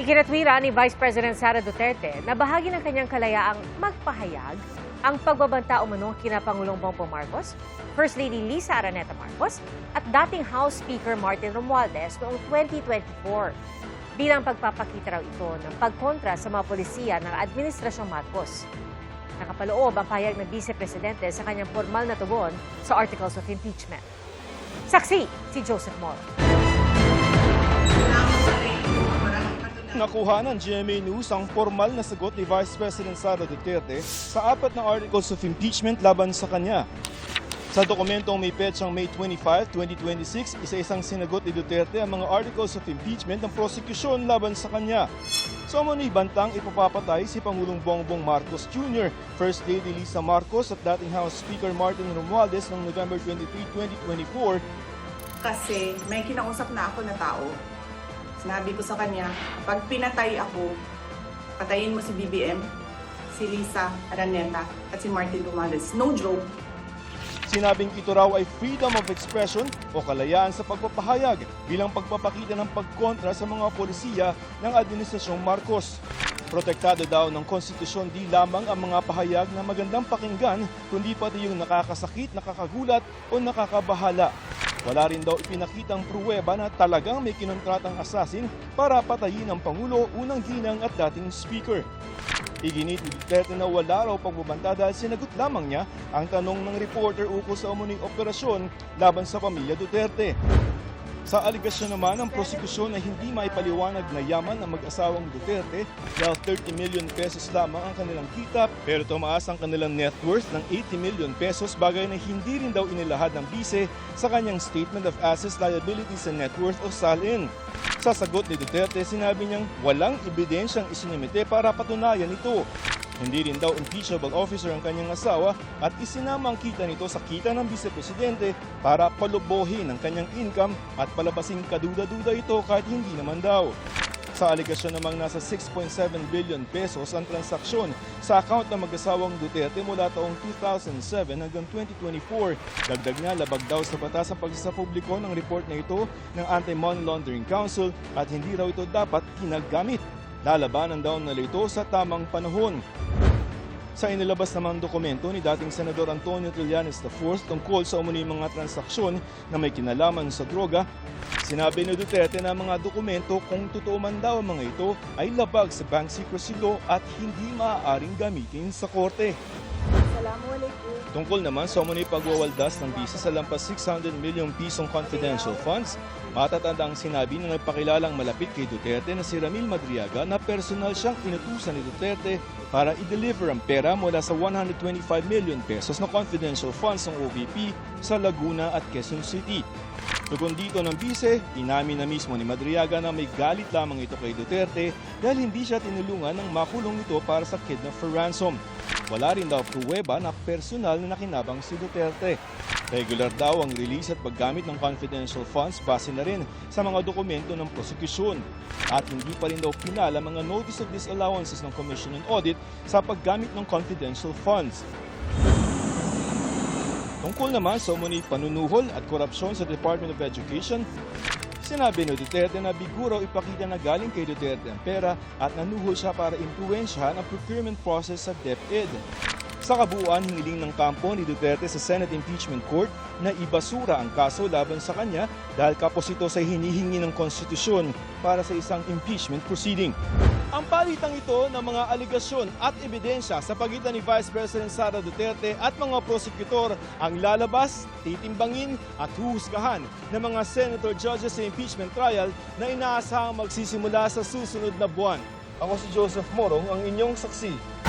Ikinatwira ni Vice President Sara Duterte na bahagi ng kanyang kalayaang magpahayag ang pagbabanta umano kina Pangulong Bongbong Marcos, First Lady Lisa Araneta Marcos at dating House Speaker Martin Romualdez noong 2024. Bilang pagpapakita raw ito ng pagkontra sa mga polisiya ng Administrasyong Marcos. Nakapaloob ang pahayag ng Vice Presidente sa kanyang formal na tugon sa Articles of Impeachment. Saksi si Joseph Moro. Nakuha ng GMA News ang formal na sagot ni Vice President Sara Duterte sa 4 na articles of impeachment laban sa kanya. Sa dokumentong may petsang May 25, 2026, isa-isang sinagot ni Duterte ang mga articles of impeachment ng prosekusyon laban sa kanya. So umano'y bantang ipapapatay si Pangulong Bongbong Marcos Jr., First Lady Lisa Marcos at dating House Speaker Martin Romualdez noong November 23, 2024. Kasi may kinausap na ako na tao. Sinabi ko sa kanya, pag pinatay ako, patayin mo si BBM, si Lisa Araneta at si Martin Romualdez. No joke. Sinabing ito raw ay freedom of expression o kalayaan sa pagpapahayag bilang pagpapakita ng pagkontra sa mga polisiya ng Administrasyong Marcos. Protektado daw ng konstitusyon di lamang ang mga pahayag na magandang pakinggan, kundi pati yung nakakasakit, nakakagulat o nakakabahala. Wala rin daw ipinakitang pruweba na talagang may kinontratang assassin para patayin ang Pangulo, unang ginang at dating Speaker. Iginit ni Duterte na wala raw pagbabanta dahil sinagot lamang niya ang tanong ng reporter ukol sa umuning operasyon laban sa pamilya Duterte. Sa aligasyon naman ng prosekusyon na hindi maipaliwanag na yaman ng mag-asawang Duterte dahil 30 million pesos lamang ang kanilang kita pero tumaas ang kanilang net worth ng 80 million pesos, bagay na hindi rin daw inilahad ng bise sa kanyang Statement of Assets, Liabilities and Net Worth o SALN. Sa sagot ni Duterte, sinabi niyang walang ebidensyang isinimite para patunayan ito. Hindi rin daw impeachable officer ang kanyang asawa at isinama ang kita nito sa kita ng Vice Presidente para palubohin ang kanyang income at palabasing kaduda-duda ito kahit hindi naman daw. Sa aligasyon namang nasa 6.7 billion pesos ang transaksyon sa account ng mag-asawang Duterte mula taong 2007 hanggang 2024. Dagdag niya, labag daw sa batas ang pagsasapubliko ng report na ito ng Anti-Money Laundering Council at hindi raw ito dapat ginagamit. Lalabanan daw nila ito sa tamang panahon. Sa inilabas namang dokumento ni dating Senador Antonio Trillanes IV tungkol sa umuning mga transaksyon na may kinalaman sa droga, sinabi ni Duterte na mga dokumento kung totoo man daw ang mga ito ay labag sa bank secrecy law at hindi maaaring gamitin sa korte. Tungkol naman sa umuning pagwawaldas ng bisa sa lampas 600 milyong pisong confidential funds, matatandang sinabi ng nagpakilalang malapit kay Duterte na si Ramil Madriaga na personal siyang inutusan ni Duterte para i-deliver ang pera mula sa 125 million pesos na confidential funds ng OVP sa Laguna at Quezon City. Tugon dito ng bise, inamin na mismo ni Madriaga na may galit lamang ito kay Duterte dahil hindi siya tinulungan ng makulong ito para sa kidnap for ransom. Wala rin daw pruweba na personal na nakinabang si Duterte. Regular daw ang release at paggamit ng confidential funds base na rin sa mga dokumento ng prosekusyon. At hindi pa rin daw pinala mga notice of disallowances ng Commission on Audit sa paggamit ng confidential funds. Tungkol naman sa umuning panunuhol at korupsyon sa Department of Education, sinabi ni Duterte na biguro ipakita na galing kay Duterte ang pera at nanuhol siya para impluwensyahan ang procurement process sa DepEd. Sa kabuuan, hiniling ng kampo ni Duterte sa Senate Impeachment Court na ibasura ang kaso laban sa kanya dahil kapos ito sa hinihingi ng konstitusyon para sa isang impeachment proceeding. Ang palitang ito ng mga aligasyon at ebidensya sa pagitan ni Vice President Sara Duterte at mga prosekutor ang lalabas, titimbangin at huhusgahan ng mga senator judges sa impeachment trial na inaasahang magsisimula sa susunod na buwan. Ako si Joseph Morong, ang inyong saksi.